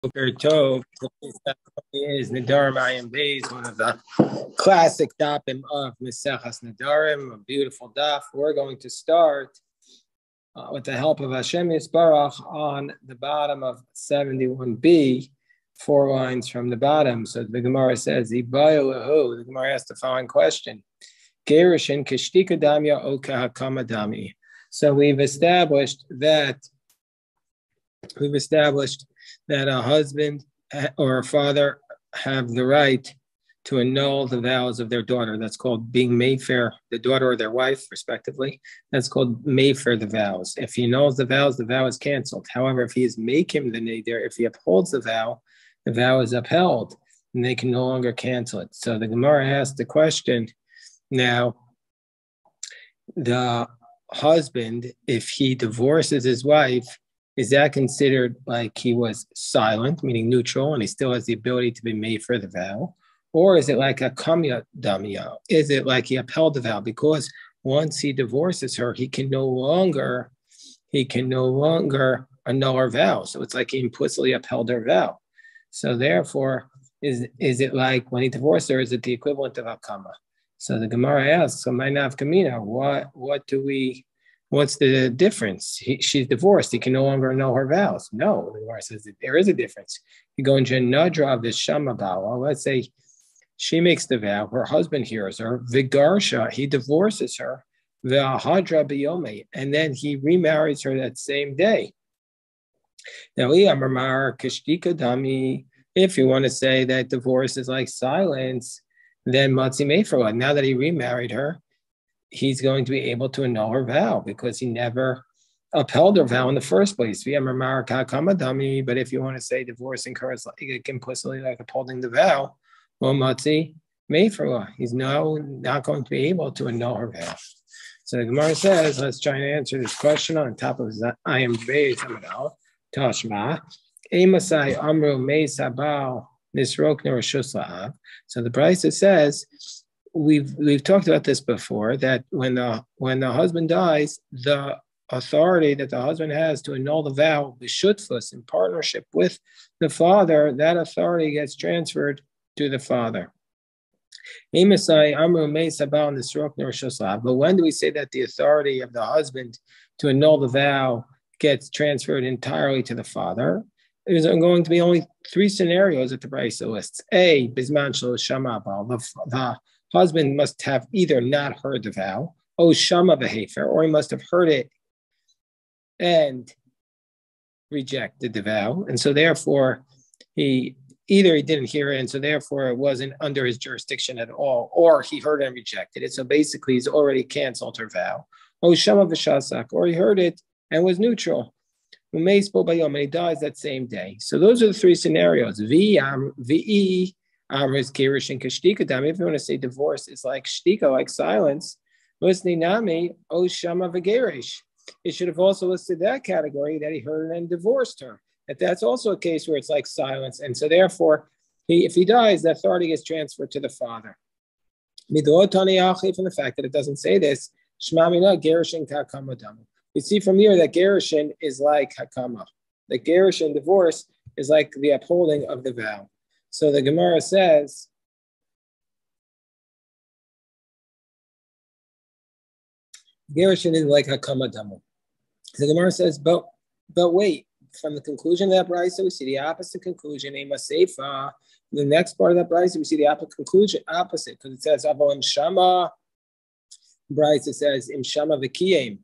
Boker Tov. Is Nedarim I am Beis, one of the classic dapim of Mesechas Nedarim, a beautiful daf. We're going to start with the help of Hashem Yisbarach on the bottom of 71b, 4 lines from the bottom. So the Gemara says, the Gemara asks the following question: Gerishin kishtika damya o kahakama dami. So we've established that a husband or a father have the right to annul the vows of their daughter. That's called being mayfair, the daughter or their wife, respectively. That's called mayfair the vows. If he annuls the vows, the vow is canceled. However, if he is making the nadir, if he upholds the vow is upheld, and they can no longer cancel it. So the Gemara asked the question, now, the husband, if he divorces his wife, is that considered like he was silent, meaning neutral, and he still has the ability to be made for the vow? Or is it like a kamya damya? Is it like he upheld the vow? Because once he divorces her, he can no longer annul her vow. So it's like he implicitly upheld her vow. So therefore, is it like when he divorced her, is it the equivalent of a kama? So the Gemara asks, so my nafkamina, what's the difference? She's divorced. He can no longer annul her vows. No, the Gemara says that there is a difference. You go into Nadra of the Shama vow. Let's say she makes the vow, her husband hears her, Vigarsha, he divorces her, V'ahadra biyome, and then he remarries her that same day. Now, if you want to say that divorce is like silence, then Matzi Meferla, now that he remarried her, he's going to be able to annul her vow because he never upheld her vow in the first place. But if you want to say divorcing her is like implicitly like upholding the vow, well, Matzi Meferla, he's now not going to be able to annul her vow. So the Gemara says, let's try and answer this question on top of I am Beis Amadal, Tashma, Emasai Amru Me Sabal Nisrokner Rishus La'av. So the Brisa says, we've talked about this before, that when the husband dies, the authority that the husband has to annul the vow, the shutfus, in partnership with the father, that authority gets transferred to the father. But when do we say that the authority of the husband to annul the vow gets transferred entirely to the father? There's going to be only 3 scenarios that the Brisa lists. A, bisman shelo shama bal, the husband must have either not heard the vow, o shama v'hefer, or he must have heard it and rejected the vow, and so therefore he didn't hear it, and so therefore it wasn't under his jurisdiction at all, or he heard and rejected it. So basically, he's already canceled her vow. O shama v'shasak, or he heard it and was neutral. And he dies that same day. So those are the 3 scenarios. If you want to say divorce is like shtika, like silence, it should have also listed that category, that he heard and divorced her. That's also a case where it's like silence. And so therefore, if he dies, the authority gets transferred to the father. From the fact that it doesn't say this, we see from here that Gerushin is like Hakama. The Gerushin divorce is like the upholding of the vow. So the Gemara says, Gerushin is like Hakama Damu. So the Gemara says, but wait, from the conclusion of that Brisa, we see the opposite conclusion. Ema Seifa. The next part of that Brisa, we see the opposite, because it says, Avo Im Shama. Brisa says, Im Shama V'kiyem.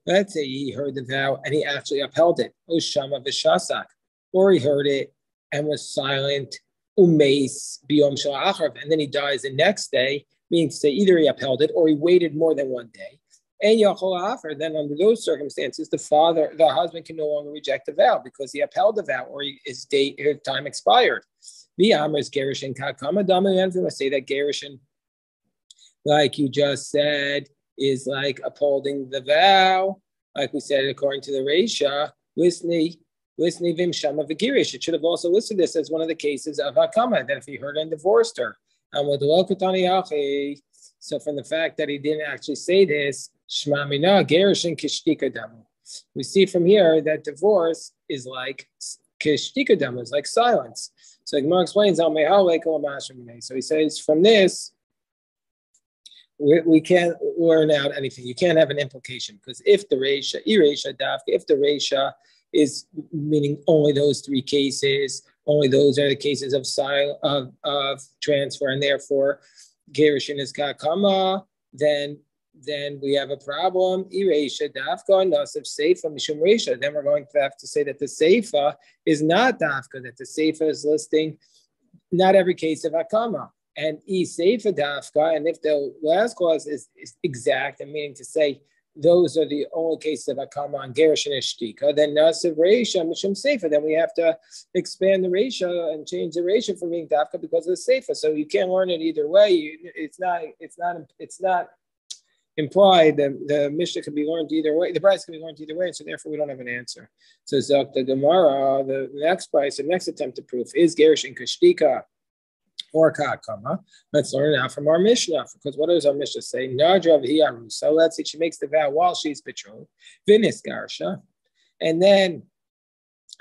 Let's say he heard the vow and he actually upheld it. O Shama V'shasak. Or he heard it and was silent. Umeis Biyom Shalachar. And then he dies the next day, meaning to say either he upheld it or he waited more than one day. And Yachol Afer, then under those circumstances, the husband can no longer reject the vow because he upheld the vow or his time expired. The Amr is Gerushin Kakama Dama. I'm going to say that Gerushin, like you just said, is like upholding the vow, like we said, according to the Reisha, Lisni Vim Shama Vigirish. It should have also listed this as one of the cases of Hakama, that if he heard and divorced her. So from the fact that he didn't actually say this, Shma Mina Gerushin Kishtika Damu. We see from here that divorce is like kishtikadam is like silence. So Gemara explains, so he says from this, we can't learn out anything. You can't have an implication, because if the Reisha is meaning only those three cases, only those are the cases of transfer, and therefore Gerushin is kakama, then we have a problem. Then we're going to have to say that the seifa is not dafka, that the seifa is listing not every case of hakama. And seifa dafka, and if the last clause is exact, and meaning to say those are the only cases of hakama on Gerushin and Shtika, then nasiv reisha mishum seifa, then we have to expand the reisha and change the reisha from being dafka because of the seifa. So you can't learn it either way. It's not implied that the Mishnah can be learned either way, the price can be learned either way, so therefore we don't have an answer. So Zok the Gemara, the next attempt to prove is Gerushin Kashtika or Kakama. Let's learn now from our Mishnah, because what does our Mishnah say? Nadrav Hiyaru. So let's say she makes the vow while she's betrothed, Vinis Garsha, and then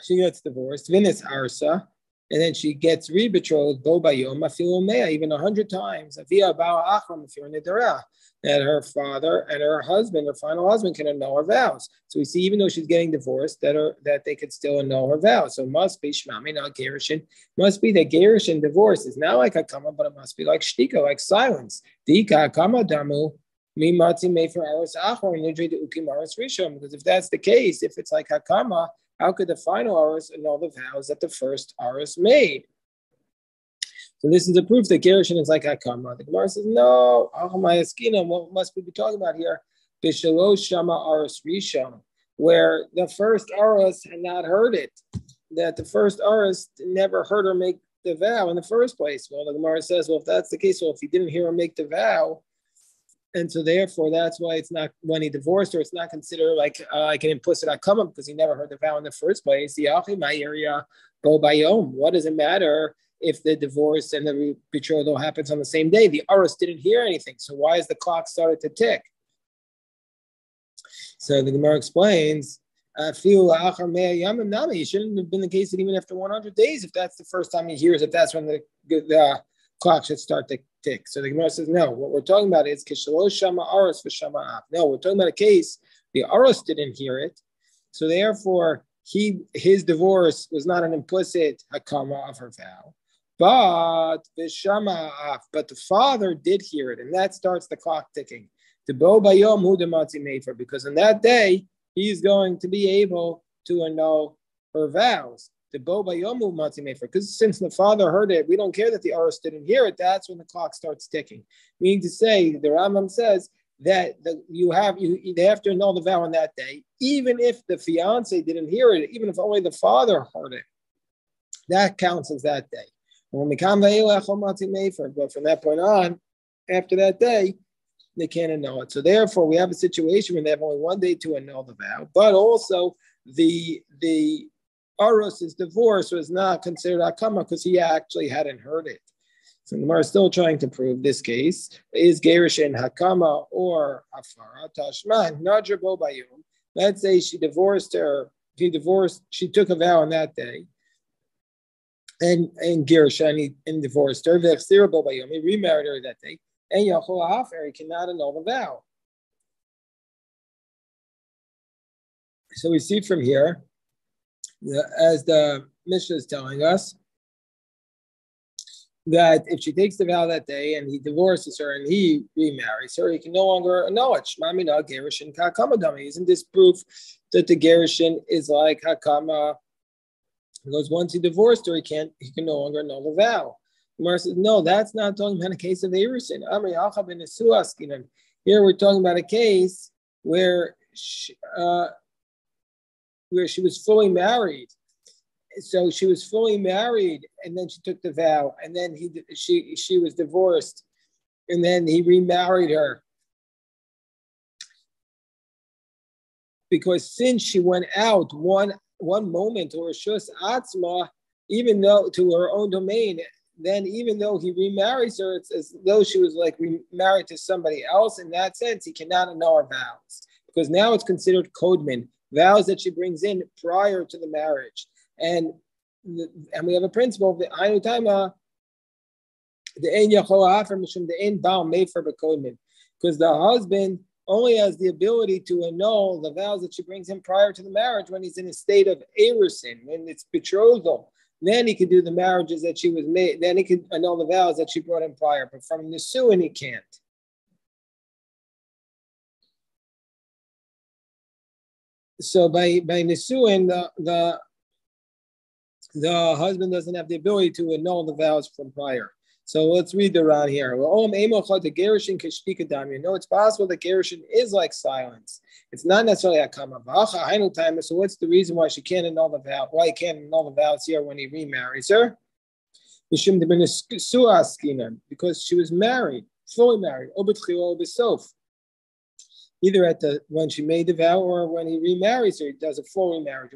she gets divorced, Vinis Arsa, and then she gets re-betrothed, Bo Bayom, Afilu Mea, even 100 times, Avia Bao Achram, if you're Nedarim, that her father and her husband, her final husband, can annul her vows. So we see, even though she's getting divorced, that they could still annul her vows. So it must be Shmami, not Gerushin. Must be that Gerushin divorce is not like Hakama, but it must be like Shtika, like silence. Dika Hakama Damu, Mi Matzi Mefer Aros Achor, Nidri de Ukim Aros Rishon. Because if that's the case, if it's like Hakama, how could the final Aros annul the vows that the first Aros made? So this is a proof that Gerushin is like Hakama. The Gemara says, no, what must we be talking about here? Bishalosh Shama Aros Rishon, where the first Aros had not heard it, that the first Aros never heard her make the vow in the first place. Well, the Gemara says, well, if that's the case, well, if he didn't hear her make the vow, and so therefore that's why it's not, when he divorced her, it's not considered like an implicit Hakama, because he never heard the vow in the first place. What does it matter if the divorce and the betrothal happens on the same day? The Aros didn't hear anything, so why is the clock started to tick? So the Gemara explains, it shouldn't have been the case that even after 100 days, if that's the first time he hears it, that's when the clock should start to tick. So the Gemara says, no, what we're talking about is Kishalosh Shama Aros for Shama Av. No, we're talking about a case, the Aros didn't hear it, so therefore his divorce was not an implicit Hakama of her vow. But the father did hear it, and that starts the clock ticking. Because on that day, he's going to be able to annul her vows. Because since the father heard it, we don't care that the Aros didn't hear it. That's when the clock starts ticking. Meaning to say, the Rambam says that they have to annul the vow on that day, even if the fiance didn't hear it, even if only the father heard it. That counts as that day. But from that point on, after that day, they can't annul it. So therefore, we have a situation where they have only one day to annul the vow, but also the Aros's divorce was not considered Hakama because he actually hadn't heard it. So the Gemara is still trying to prove this case. Is Gerushin Hakama or Hafara? Tashman, Nadra Bo Bayom. Let's say she divorced her, she took a vow on that day. And Gerushin and divorced her. He remarried her that day. And Yachol Hafer, he cannot annul the vow. So we see from here, as the Mishnah is telling us, that if she takes the vow that day and he divorces her and he remarries her, he can no longer annul it. Shmamina Gerushin Hakama Dami. Isn't this proof that the Gerushin is like Hakama? Because once he divorced her, he can no longer annul the vow. Gemara says, no, that's not talking about a case of Erusin. Here we're talking about a case where she was fully married. So she was fully married, and then she took the vow, and then she was divorced, and then he remarried her. Because since she went out one moment, or Shus Atzma, even though to her own domain, then even though he remarries her, it's as though she was like married to somebody else. In that sense, he cannot annul her vows, because now it's considered kodman, vows that she brings in prior to the marriage. And and we have a principle, the Ainu Taima, the Ein Yachol Afer Mishum, the Ein Baal Mefer B'Kodmin, because the husband only has the ability to annul the vows that she brings him prior to the marriage when he's in a state of erusin, when it's betrothal. Then he could do the marriages that she was made. Then he could annul the vows that she brought him prior. But from Nisuin, he can't. So by Nisuin, the husband doesn't have the ability to annul the vows from prior. So let's read the Ran here. You know, it's possible that gerushin is like silence. It's not necessarily a kama. So what's the reason why she can't annul the vow? Why he can't annul the vows here when he remarries her? Because she was married, fully married. Either at when she made the vow or when he remarries her, he does a full remarriage.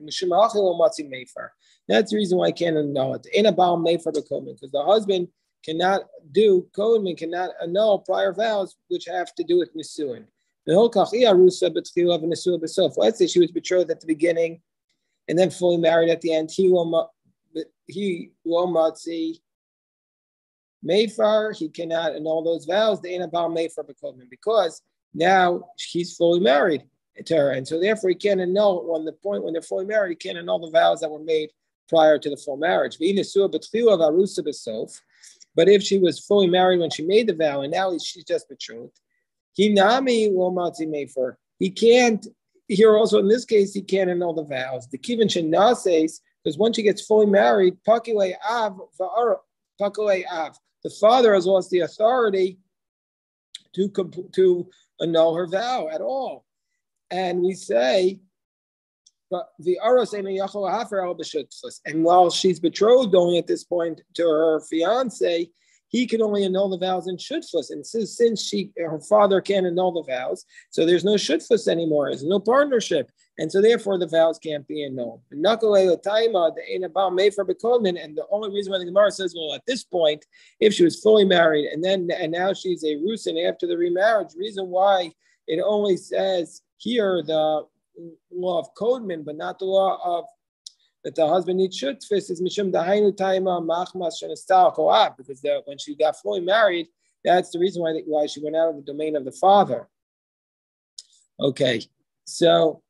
That's the reason why I can't annul it. Because the husband cannot do, Kohen cannot annul prior vows which have to do with Nisuin. Let's say she was betrothed at the beginning and then fully married at the end. He will matzi Mayfar, he cannot annul those vows, because now he's fully married to her. And so therefore he can't annul when the point when they're fully married, he can't annul the vows that were made prior to the full marriage. But if she was fully married when she made the vow and now she's just betrothed, he can't, here also in this case, he can't annul the vows. The kivin shenases, because once she gets fully married, the father has lost the authority to annul her vow at all. And we say, but the aros and while she's betrothed only at this point to her fiance, he can only annul the vows in shutfus. And since her father can't annul the vows, so there's no shutfus anymore. There's no partnership, and so therefore the vows can't be annulled. And the only reason why the Gemara says, well, at this point, if she was fully married and now she's a rusin after the remarriage, reason why it only says here the law of Kodman, but not the law of that the husband needs shutfis is mishum dahainu taima machmas shenestal koab, because when she got fully married, that's the reason why she went out of the domain of the father. Okay, so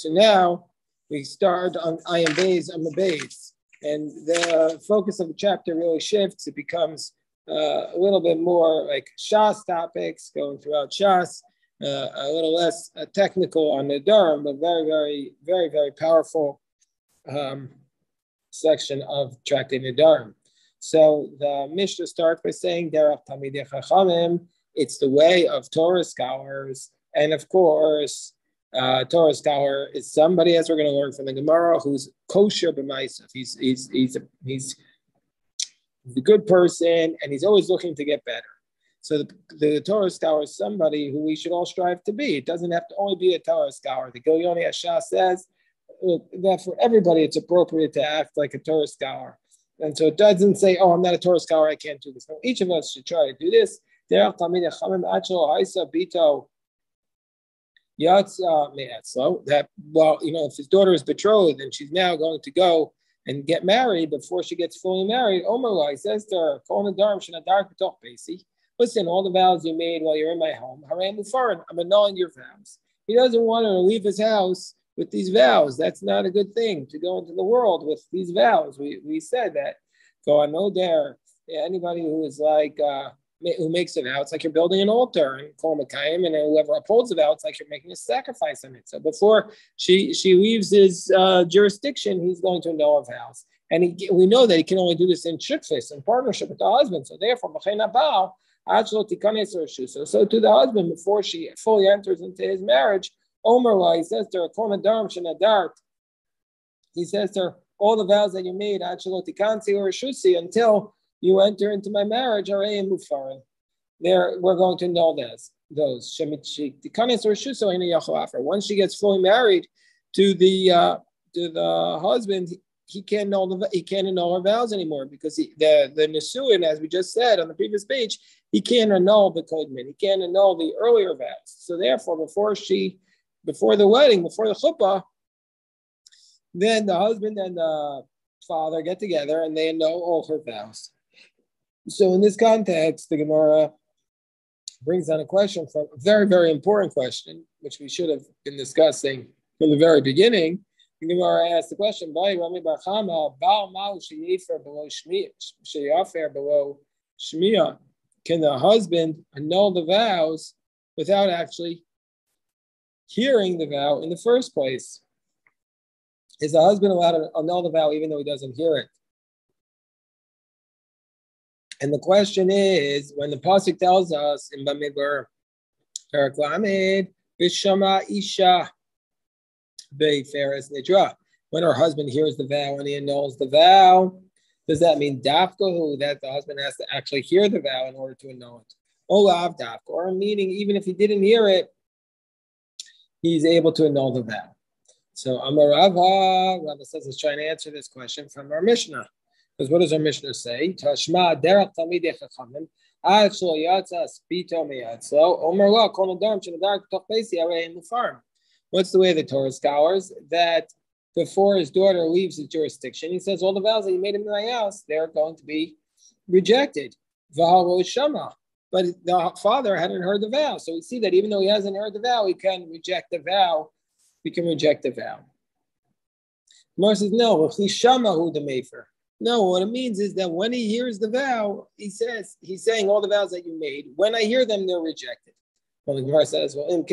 now we start on Ayin Beis on the base, and the focus of the chapter really shifts. It becomes a little bit more like Shas topics going throughout Shas. A little less technical on Nedarim, but very, very, very, very powerful section of Tractate Nedarim. So the Mishnah starts by saying, Derech Talmidei Chachamim, it's the way of Torah scholars. And of course, Torah scholar is somebody, as we're going to learn from the Gemara, who's kosher b'maisav. He's a good person, and he's always looking to get better. So the Torah scholar is somebody who we should all strive to be. It doesn't have to only be a Torah scholar. The Gilyoni Ashah says that for everybody it's appropriate to act like a Torah scholar. And so it doesn't say, oh, I'm not a Torah scholar, I can't do this. No, each of us should try to do this. Well, if his daughter is betrothed and she's now going to go and get married before she gets fully married, Omer says to her, listen, all the vows you made while you're in my home, I'm annulling your vows. He doesn't want her to leave his house with these vows. That's not a good thing, to go into the world with these vows. We said that. So I know anybody who is like, who makes a vow, it's like you're building an altar and call Makayim, and whoever upholds the vow, it's like you're making a sacrifice on it. So before she leaves his jurisdiction, he's going to annul her vows. And we know that he can only do this in shutfis, in partnership with the husband. So therefore, so to the husband, before she fully enters into his marriage, Omer, he says to her, he says to her, all the vows that you made, until you enter into my marriage, we're going to annul those. Once she gets fully married to the husband, he can't annul her vows anymore, because the Nesuin, as we just said on the previous page, he can't annul the Kodman. He can't annul the earlier vows. So therefore, before the wedding, before the chuppah, Then the husband and the father get together and they annul all her vows. So in this context, the Gemara brings on a question from a very, very important question, which we should have been discussing from the very beginning. The Gemara asked the question, can the husband annul the vows without actually hearing the vow in the first place? Is the husband allowed to annul the vow even though he doesn't hear it? And the question is, when the pasuk tells us in Bamidbar, Parak Lamed, Vishama Isha Beferes Nidra, when her husband hears the vow and he annuls the vow, does that mean dafkahu, that the husband has to actually hear the vow in order to annul it? Olav dafka, or meaning even if he didn't hear it, he's able to annul the vow. So Amar Rava says he's trying to answer this question from our Mishnah. Because what does our Mishnah say? Tashma derech talmidei chachamim ad shelo yatsa spito miyatzlo omer lo kol nedarim shenedar k'toch beisi harei ein mufarim. What's the way of the Torah scholars? That before his daughter leaves his jurisdiction, he says all the vows that he made in my house, they're going to be rejected. V'halo shama. But the father hadn't heard the vow. So we see that even though he hasn't heard the vow, he can reject the vow. We can reject the vow. Gemara says, no, no, what it means is that when he hears the vow, he's saying all the vows that you made. When I hear them, they're rejected. Well, the Gemara says, well, if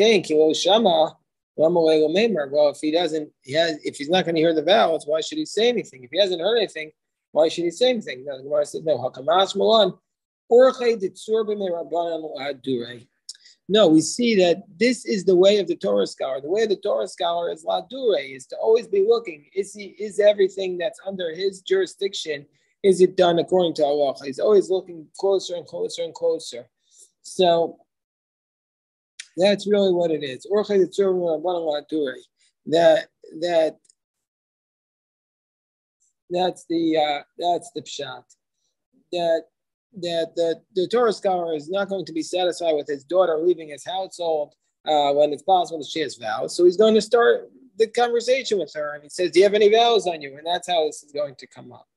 he's not going to hear the vows, why should he say anything? If he hasn't heard anything, why should he say anything? No, the Gemara says, no, we see that this is the way of the Torah scholar. The way of the Torah scholar is ladure, is to always be looking. Is everything that's under his jurisdiction, is it done according to Allah? He's always looking closer and closer and closer. So that's really what it is. That's the pshat. That the Torah scholar is not going to be satisfied with his daughter leaving his household when it's possible that she has vows. So he's going to start the conversation with her, and he says, do you have any vows on you? And that's how this is going to come up.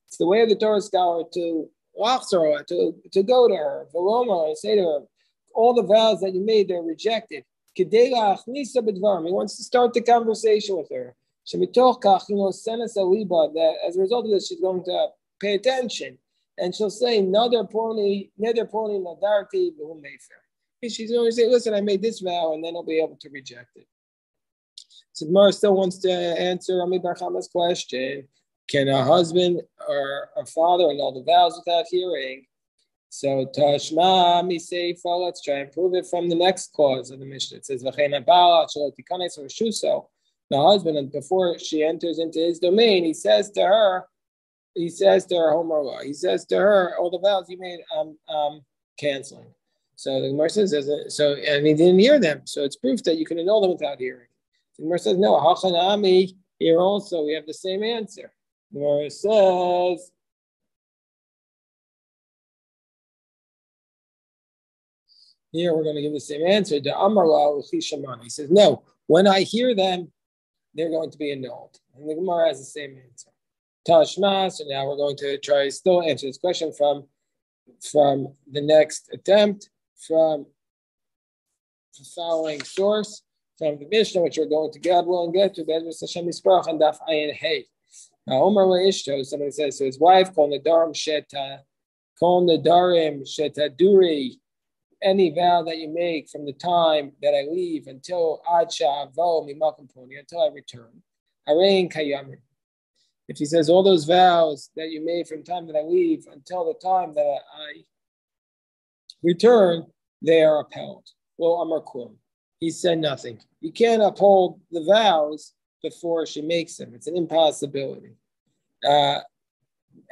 It's the way of the Torah scholar to go to her, and say to her, all the vows that you made, they're rejected. He wants to start the conversation with her. That as a result of this, she's going to pay attention, and she'll say, "Nader poni nadarti b'hu mefer." She's going to say, "Listen, I made this vow," and then I'll be able to reject it. So Gemara still wants to answer Ami Bar Chama's question: can a husband or a father annul the vows without hearing? So Tashma Miseifa, let's try and prove it from the next clause of the Mishnah. It says, the husband, before she enters into his domain, he says to her, Homer, he says to her, all the vows you made, I'm canceling. So the Gemara says, and he didn't hear them. So it's proof that you can annul them without hearing. The Gemara says, no, Hachanami, here also we have the same answer. The Gemara says, here we're going to give the same answer. The Amarla Shamani. He says, no, when I hear them, they're going to be annulled. And the Gemara has the same answer. Tashma, so now we're going to try still answer this question from the next attempt, from the following source, from the Mishnah, which we're going to God will and get to Bezras Hashem Yisparach and Daf Ayin Hey. Now Omer Ishto, somebody says to his wife, Kol Nedarim Shetaduri, any vow that you make from the time that I leave until Ad Sha'avo Mimakom Poni, until I return. Harein Kayamin. If he says all those vows that you made from the time that I leave until the time that I return, they are upheld. Well, Amar Kum. He said nothing. You can't uphold the vows before she makes them. It's an impossibility. And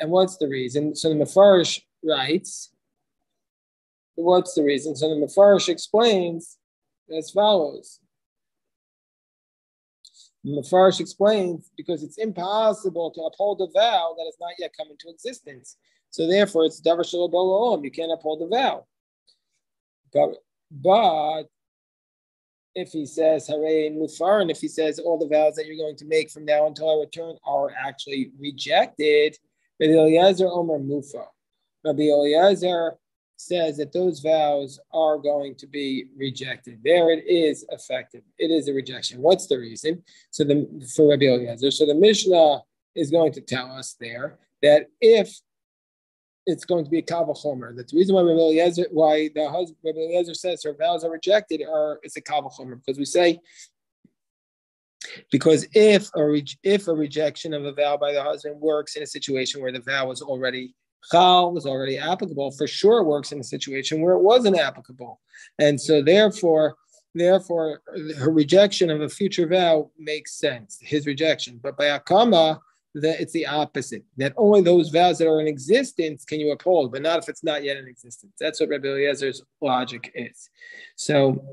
what's the reason? So the Mefarish writes, what's the reason? So the Mefarish explains as follows. The Mefarish explains because it's impossible to uphold a vow that has not yet come into existence. So therefore, it's davar shelo ba'olam. You can't uphold the vow. But if he says Hare Mufar, and if he says all the vows that you're going to make from now until I return are actually rejected, Rabbi Eliezer Omer Mufar. Rabbi Eliezer says that those vows are going to be rejected. There it is effective. It is a rejection. What's the reason? For Rabbi Eliezer. So the Mishnah is going to tell us there that if it's going to be a kal v'chomer, that the reason why Rabbi Eliezer says her vows are rejected it's a kal v'chomer, because we say, because if a rejection of a vow by the husband works in a situation where the vow was already applicable, for sure it works in a situation where it wasn't applicable. And so therefore, her rejection of a future vow makes sense, his rejection. But by Akama, it's the opposite, that only those vows that are in existence can you uphold, but not if it's not yet in existence. That's what Rabbi Eliezer's logic is. So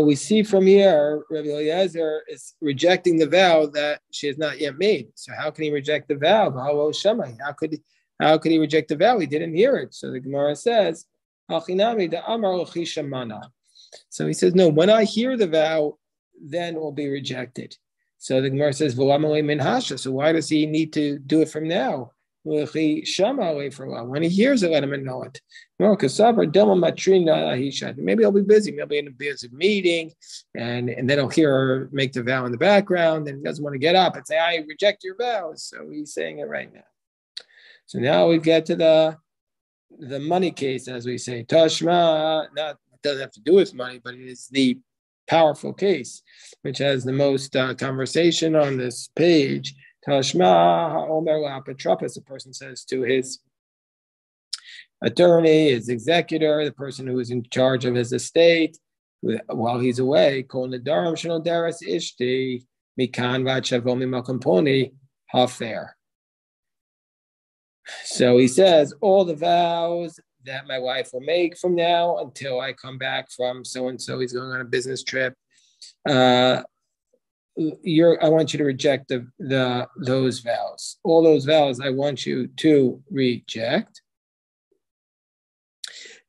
we see from here, Rabbi Eliezer is rejecting the vow that she has not yet made. So how can he reject the vow? How could he reject the vow? He didn't hear it. So the Gemara says, so he says, no, when I hear the vow, then it will be rejected. So the Gemara says, so why does he need to do it from now? When he hears it, let him know it. Maybe he'll be busy. Maybe in a busy meeting, and then he'll hear her make the vow in the background, and he doesn't want to get up and say, I reject your vows. So he's saying it right now. So now we get to the money case, as we say. Tashma, it doesn't have to do with money, but it is the powerful case, which has the most conversation on this page. Tashma ha'omer la'apotropos, a person says to his attorney, his executor, the person who is in charge of his estate, while he's away, kol nedarim shelo daras ishti mikan v'ad shavo mimakom ploni hafer. So he says, all the vows that my wife will make from now until I come back from so-and-so, he's going on a business trip. I want you to reject those vows. All those vows I want you to reject.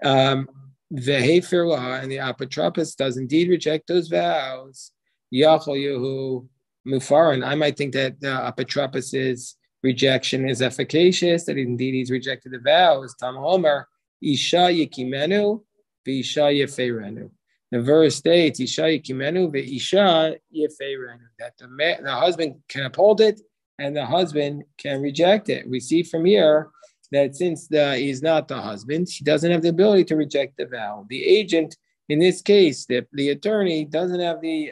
The Hefer law and the apotropos does indeed reject those vows. Yachol Yehu Mufaran. I might think that the apotropos' rejection is efficacious, that indeed he's rejected the vows. Tam Homer. Isha yikimenu v'isha yeferenu. The verse states Isha yikimenu v'isha yeferenu, that the husband can uphold it and the husband can reject it. We see from here that since he's not the husband, he doesn't have the ability to reject the vow. The agent, in this case, the attorney doesn't have the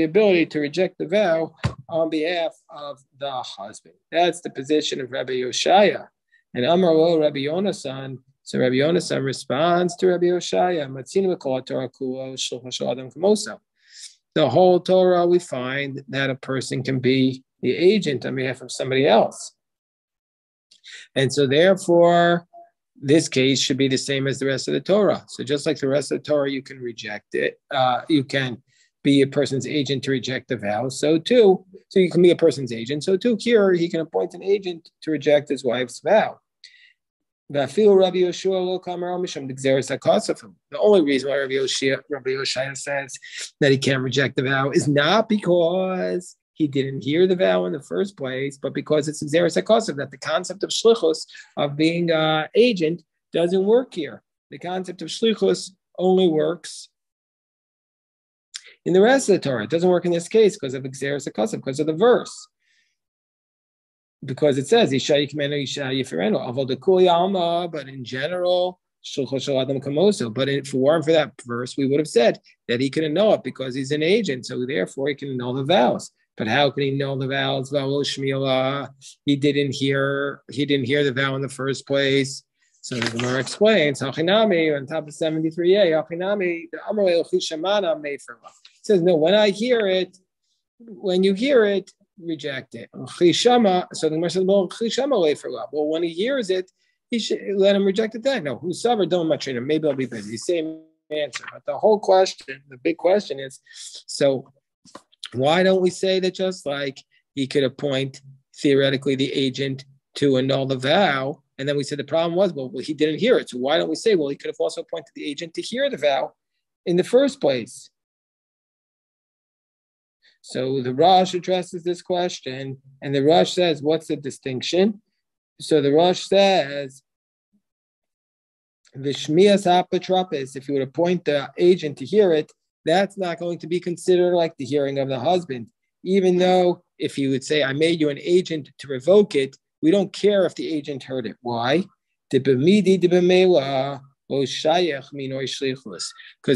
ability to reject the vow on behalf of the husband. That's the position of Rabbi Yoshaya. And Amar lo Rabbi Yonasan, so Rabbi Yonasan responds to Rabbi Yoshaya, Matzinu kol Torah kulo shel adam kamoso. The whole Torah, we find that a person can be the agent on behalf of somebody else. And so therefore, this case should be the same as the rest of the Torah. So just like the rest of the Torah, you can reject it. You can be a person's agent to reject the vow. So you can be a person's agent. So too, here he can appoint an agent to reject his wife's vow. The only reason why Rabbi Yoshaya says that he can't reject the vow is not because he didn't hear the vow in the first place, but because it's Xeris HaKosav, that the concept of shlichus, of being an agent, doesn't work here. The concept of shlichus only works in the rest of the Torah. It doesn't work in this case because of Xeris HaKosav, because of the verse. Because it says, Isha yikmenu, Isha yiferenu, avol dekuli alma, but in general, shulchos shel adam kamoso. But if it weren't for that verse, we would have said that he couldn't know it because he's an agent, so therefore he can know the vows. But how can he know the vows? He didn't hear the vow in the first place. So the Gemara explains, Hachinami, on top of 73a, Hachinami, the Amalei Shamana made for love. It says, no, when you hear it, reject it. So the Gemara says, well, when he hears it, he should let him reject it then. No, who's sovereign, don't matrina. Maybe I'll be busy. Same answer. But the whole question, the big question is, so why don't we say that just like he could appoint theoretically the agent to annul the vow, And then we said the problem was, well, he didn't hear it. So why don't we say, well, he could have also appointed the agent to hear the vow in the first place? So the Rosh addresses this question, and the Rosh says, what's the distinction? So the Rosh says, the Shmias Apotropis, if you would appoint the agent to hear it, that's not going to be considered like the hearing of the husband. Even though if he would say, I made you an agent to revoke it, we don't care if the agent heard it. Why? Because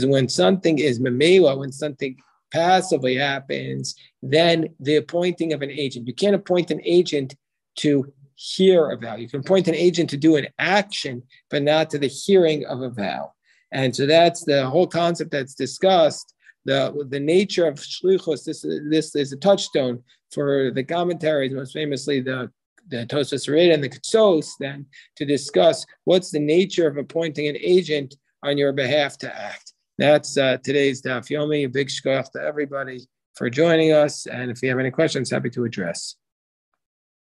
when something is memela, when something passively happens, then the appointing of an agent, you can't appoint an agent to hear a vow. You can appoint an agent to do an action, but not to the hearing of a vow. And so that's the whole concept that's discussed. The nature of shlichus. This is a touchstone for the commentaries, most famously the Tosfos Reda and the Ketsos, then to discuss what's the nature of appointing an agent on your behalf to act. That's today's Daf Yomi. A big shkoyach to everybody for joining us. And if you have any questions, happy to address.